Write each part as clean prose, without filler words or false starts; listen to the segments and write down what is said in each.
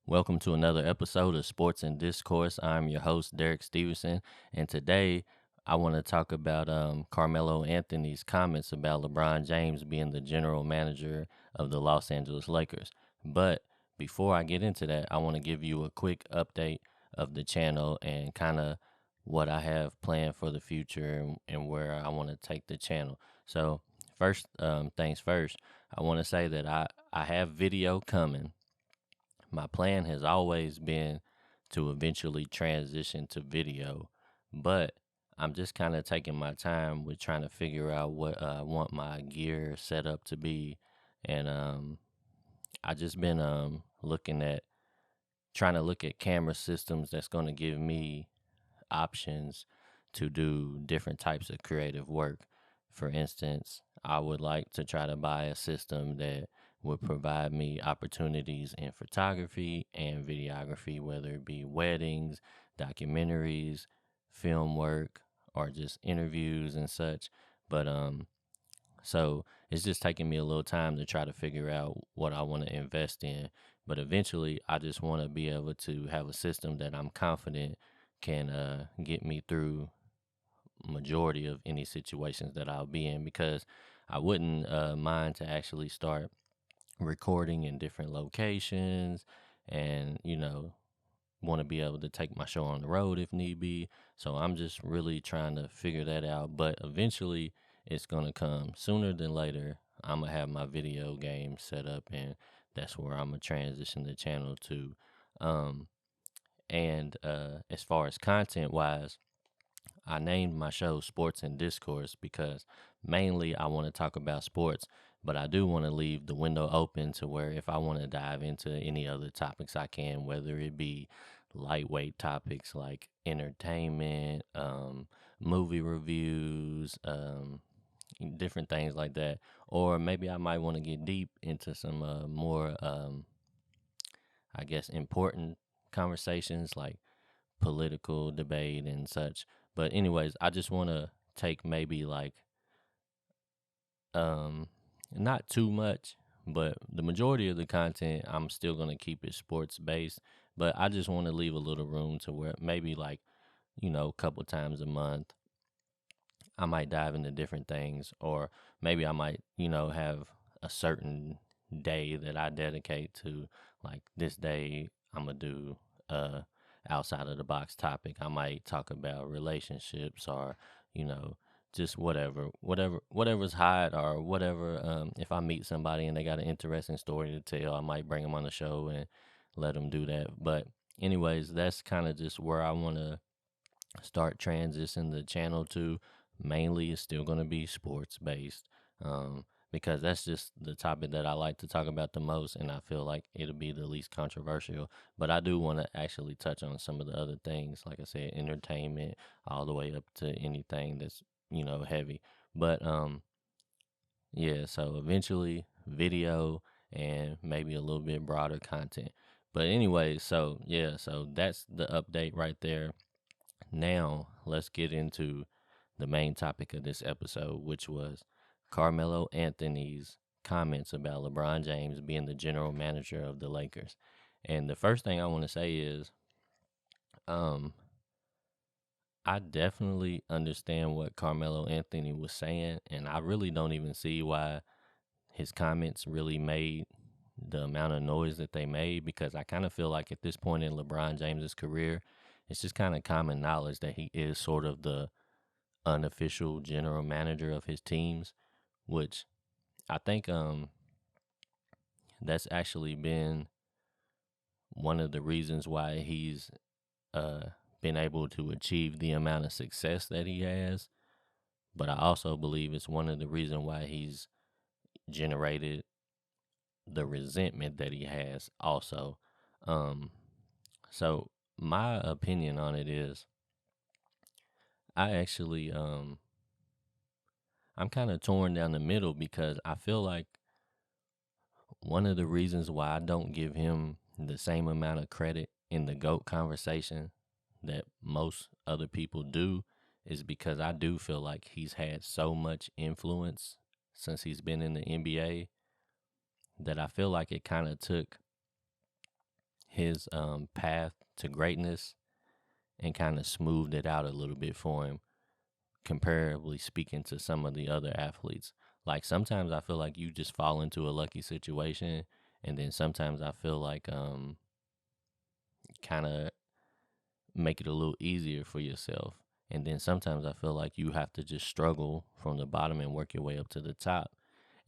Welcome to another episode of Sports and Discourse. I'm your host, Derek Stevenson, and today I want to talk about Carmelo Anthony's comments about LeBron James being the general manager of the Los Angeles Lakers. But before I get into that, I want to give you a quick update of the channel and kind of what I have planned for the future and where I want to take the channel. So, first things first, I want to say that I have video coming. My plan has always been to eventually transition to video, but I'm just kind of taking my time with trying to figure out what I want my gear set up to be. And I just been looking at trying to look at camera systems that's going to give me options to do different types of creative work. For instance, I would like to try to buy a system that would provide me opportunities in photography and videography, whether it be weddings, documentaries, film work, or just interviews and such. But so it's just taking me a little time to try to figure out what I want to invest in. But eventually, I just want to be able to have a system that I'm confident can get me through majority of any situations that I'll be in, because I wouldn't mind to actually start recording in different locations and, want to be able to take my show on the road if need be. So I'm just really trying to figure that out. But eventually it's going to come sooner than later. I'm going to have my video game set up, and that's where I'm going to transition the channel to. And as far as content wise, I named my show Sports and Discourse because mainly I want to talk about sports, but I do want to leave the window open to where if I want to dive into any other topics, I can, whether it be lightweight topics like entertainment, movie reviews, different things like that. Or maybe I might want to get deep into some more, I guess, important conversations like political debate and such. But anyways, I just want to take maybe like um not too much, but the majority of the content I'm still going to keep it sports based, but I just want to leave a little room to where maybe like, a couple times a month I might dive into different things, or maybe I might, have a certain day that I dedicate to, like this day I'm going to do outside of the box topic. I might talk about relationships or, you know, just whatever's hot or whatever. If I meet somebody and they got an interesting story to tell, I might bring them on the show and let them do that. But anyways, that's kind of just where I want to start transitioning the channel to. Mainly, it's still going to be sports based, because that's just the topic that I like to talk about the most, and I feel like it'll be the least controversial. But I do want to actually touch on some of the other things, like I said, entertainment, all the way up to anything that's heavy. But yeah. So eventually, video and maybe a little bit broader content. But anyway, so yeah, so that's the update right there. Now, let's get into the main topic of this episode, which was Carmelo Anthony's comments about LeBron James being the general manager of the Lakers. And the first thing I want to say is, um, I definitely understand what Carmelo Anthony was saying, and I really don't even see why his comments really made the amount of noise that they made, because I kind of feel like at this point in LeBron James's career, it's just kind of common knowledge that he is sort of the unofficial general manager of his teams, which I think that's actually been one of the reasons why he's uh been able to achieve the amount of success that he has. But I also believe it's one of the reasons why he's generated the resentment that he has also. Um so my opinion on it is, I actually I'm kind of torn down the middle, because I feel like one of the reasons why I don't give him the same amount of credit in the GOAT conversation that most other people do is because I do feel like he's had so much influence since he's been in the NBA that I feel like it kind of took his path to greatness and kind of smoothed it out a little bit for him, comparably speaking to some of the other athletes. Like sometimes I feel like you just fall into a lucky situation, and then sometimes I feel like kind of make it a little easier for yourself. And then sometimes I feel like you have to just struggle from the bottom and work your way up to the top.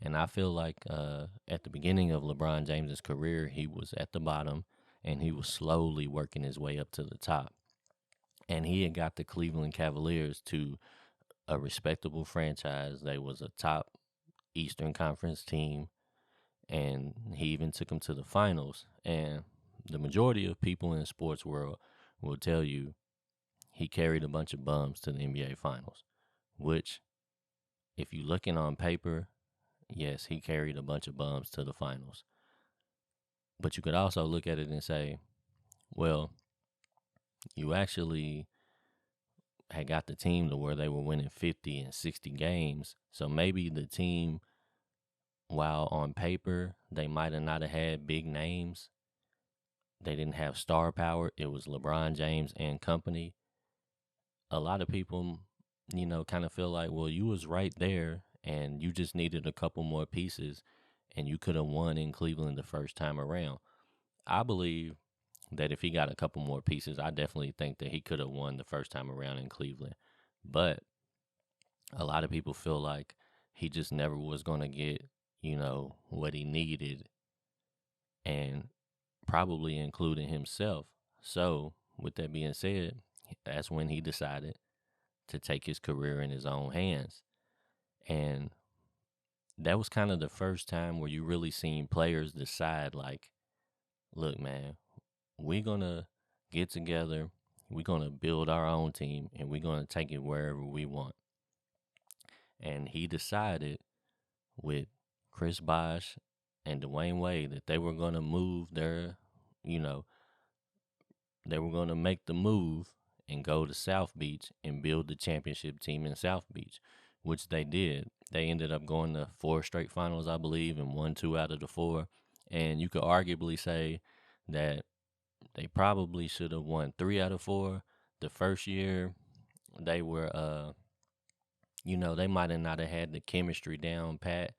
And I feel like at the beginning of LeBron James's career, he was at the bottom and he was slowly working his way up to the top. And he had got the Cleveland Cavaliers to a respectable franchise. They was a top Eastern Conference team, and he even took them to the finals. And the majority of people in the sports world will tell you he carried a bunch of bums to the NBA finals, which, if you're looking on paper, yes, he carried a bunch of bums to the finals. But you could also look at it and say, well, you actually had got the team to where they were winning 50 and 60 games. So maybe the team, while on paper, they might have not have had big names. They didn't have star power. It was LeBron James and company. A lot of people, kind of feel like, well, you was right there and you just needed a couple more pieces and you could have won in Cleveland the first time around. I believe that if he got a couple more pieces, I definitely think that he could have won the first time around in Cleveland. But a lot of people feel like he just never was going to get, what he needed, and probably including himself. So, with that being said, that's when he decided to take his career in his own hands. And that was kind of the first time where you really seen players decide, like, look, man, we're going to get together, we're going to build our own team, and we're going to take it wherever we want. And he decided with Chris Bosh and Dwayne Wade that they were going to move you know, they were going to make the move and go to South Beach and build the championship team in South Beach, which they did. They ended up going to 4 straight finals, I believe, and won 2 out of the 4. And you could arguably say that they probably should have won 3 out of 4. The first year, they were, they might have not have had the chemistry down pat,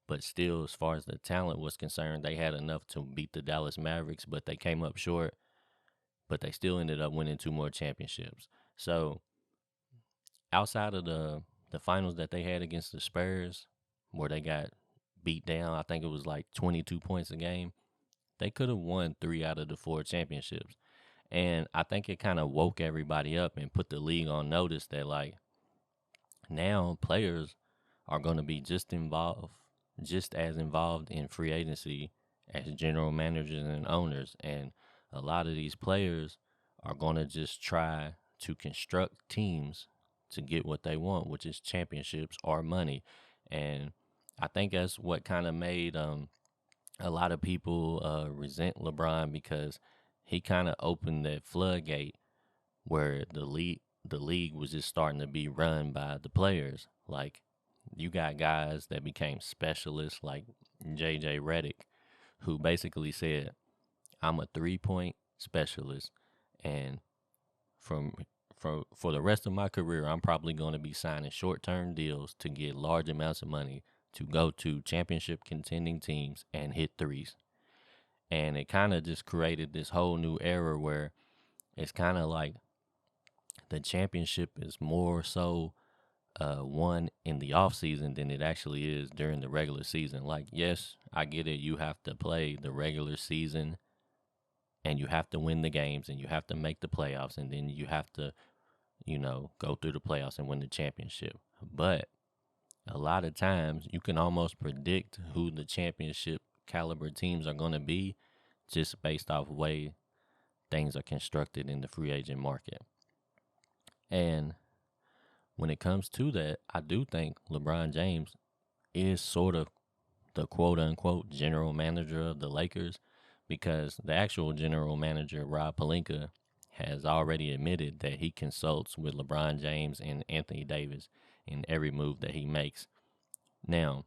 but still, as far as the talent was concerned, they had enough to beat the Dallas Mavericks, but they came up short. But they still ended up winning 2 more championships. So outside of the finals that they had against the Spurs, where they got beat down, I think it was like 22 points a game, they could have won 3 out of the 4 championships. And I think it kind of woke everybody up and put the league on notice that, like, now players are going to be just as involved in free agency as general managers and owners. And a lot of these players are going to just try to construct teams to get what they want, which is championships or money. And I think that's what kind of made a lot of people resent LeBron, because he kind of opened that floodgate where the league was just starting to be run by the players. Like, you got guys that became specialists like JJ Redick, who basically said, I'm a 3-point specialist, and from for the rest of my career, I'm probably going to be signing short-term deals to get large amounts of money to go to championship contending teams and hit threes. And it kind of just created this whole new era where it's kind of like the championship is more so won in the off season than it actually is during the regular season. Like, yes, I get it. You have to play the regular season and you have to win the games and you have to make the playoffs, and then you have to, go through the playoffs and win the championship. But a lot of times you can almost predict who the championship caliber teams are going to be just based off way things are constructed in the free agent market. And when it comes to that, I do think LeBron James is sort of the quote unquote general manager of the Lakers, because the actual general manager, Rob Pelinka, has already admitted that he consults with LeBron James and Anthony Davis in every move that he makes. Now,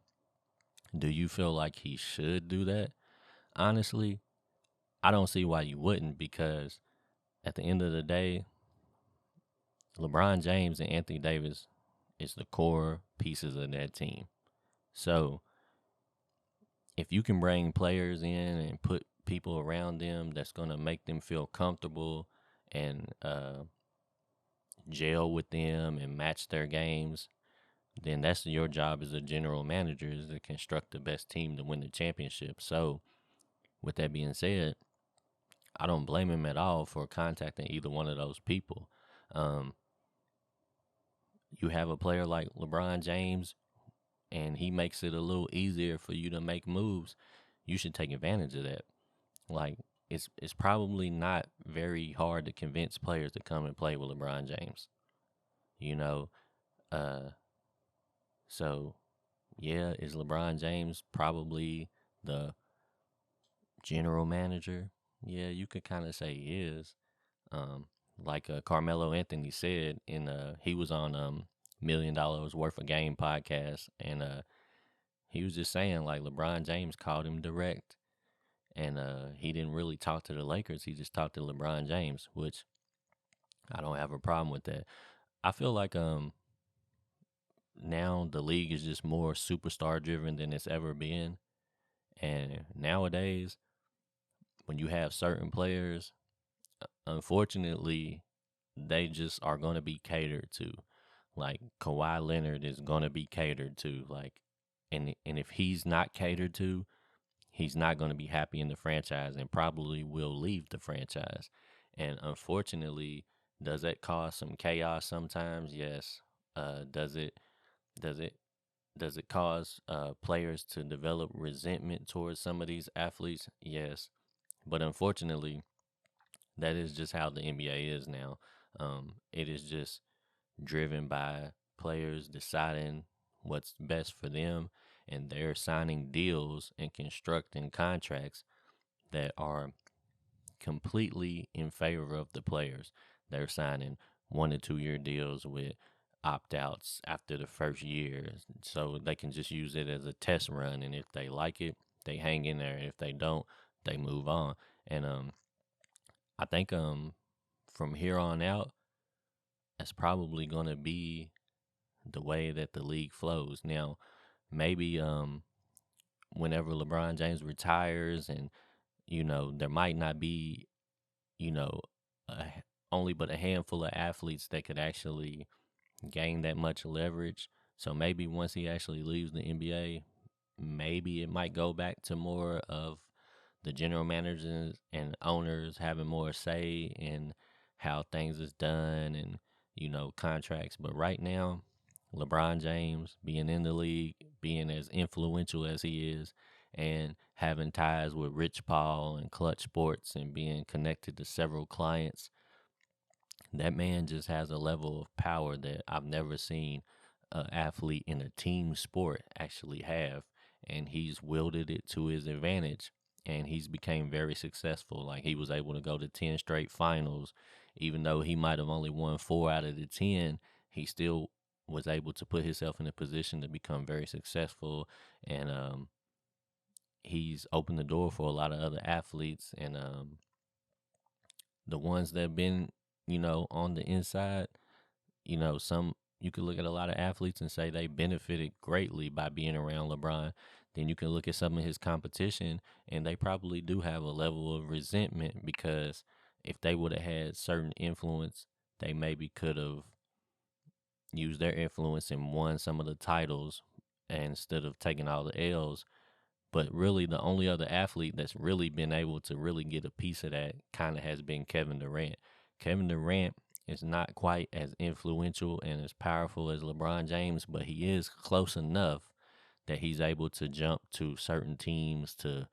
do you feel like he should do that? Honestly, I don't see why you wouldn't, because at the end of the day, LeBron James and Anthony Davis is the core pieces of that team. So if you can bring players in and put people around them that's going to make them feel comfortable and gel with them and match their games, then that's your job as a general manager, is to construct the best team to win the championship. So with that being said, I don't blame him at all for contacting either one of those people. Um, you have a player like LeBron James, and he makes it a little easier for you to make moves. You should take advantage of that. Like, it's probably not very hard to convince players to come and play with LeBron James. You know, uh, so yeah, is LeBron James probably the general manager? Yeah, you could kind of say he is. Um, like Carmelo Anthony said he was on $1 Million Worth of Game podcast, and he was just saying like LeBron James called him direct, and he didn't really talk to the Lakers. He just talked to LeBron James, which I don't have a problem with that. I feel like now the league is just more superstar driven than it's ever been, and nowadays when you have certain players, unfortunately, they just are going to be catered to. Like Kawhi Leonard is going to be catered to. Like, and if he's not catered to, he's not going to be happy in the franchise and probably will leave the franchise. And unfortunately, does that cause some chaos sometimes? Yes. Does it? Does it? Does it cause players to develop resentment towards some of these athletes? Yes. But unfortunately, that is just how the NBA is now. It is just driven by players deciding what's best for them, and they're signing deals and constructing contracts that are completely in favor of the players. They're signing 1 to 2 year deals with opt outs after the first year, so they can just use it as a test run. And if they like it, they hang in there. If they don't, they move on. And I think from here on out, that's probably going to be the way that the league flows. Now, maybe whenever LeBron James retires, and there might not be, you know, a, only but a handful of athletes that could actually gain that much leverage. So maybe once he actually leaves the NBA, maybe it might go back to more of the general managers and owners having more say in how things is done, and contracts. But right now, LeBron James being in the league, being as influential as he is, and having ties with Rich Paul and Clutch Sports, and being connected to several clients, that man just has a level of power that I've never seen an athlete in a team sport actually have. And he's wielded it to his advantage, and he's became very successful. Like, he was able to go to 10 straight finals. Even though he might have only won 4 out of the 10, he still was able to put himself in a position to become very successful. And he's opened the door for a lot of other athletes. And the ones that have been, on the inside, some you could look at a lot of athletes and say they benefited greatly by being around LeBron. Then you can look at some of his competition, and they probably do have a level of resentment, because if they would have had certain influence, they maybe could have used their influence and won some of the titles, and instead of taking all the L's. But really, the only other athlete that's really been able to really get a piece of that kind of has been Kevin Durant. Kevin Durant is not quite as influential and as powerful as LeBron James, but he is close enough that he's able to jump to certain teams to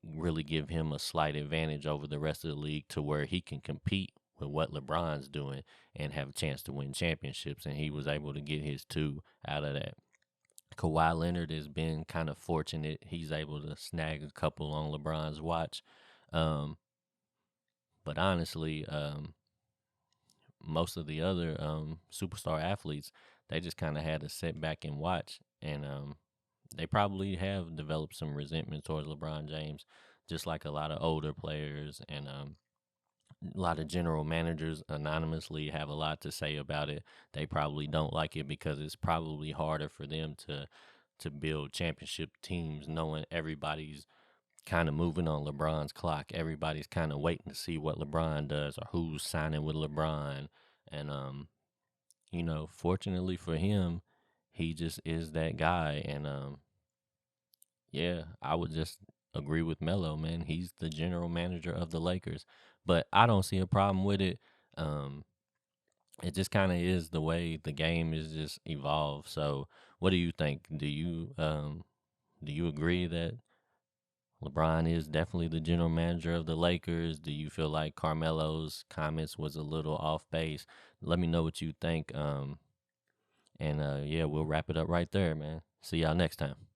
really give him a slight advantage over the rest of the league, to where he can compete with what LeBron's doing and have a chance to win championships. And he was able to get his two out of that. Kawhi Leonard has been kind of fortunate. He's able to snag a couple on LeBron's watch. Um, but honestly, most of the other superstar athletes, they just kind of had to sit back and watch. And they probably have developed some resentment towards LeBron James, just like a lot of older players and a lot of general managers anonymously have a lot to say about it. They probably don't like it because it's probably harder for them to build championship teams, knowing everybody's kind of moving on LeBron's clock. Everybody's kind of waiting to see what LeBron does or who's signing with LeBron. And fortunately for him, he just is that guy. And yeah, I would just agree with Melo, man. He's the general manager of the Lakers, but I don't see a problem with it. Um, it just kind of is the way the game is just evolved. So, what do you think? Do you agree that LeBron is definitely the general manager of the Lakers? Do you feel like Carmelo's comments was a little off base? Let me know what you think. And yeah, we'll wrap it up right there, man. See y'all next time.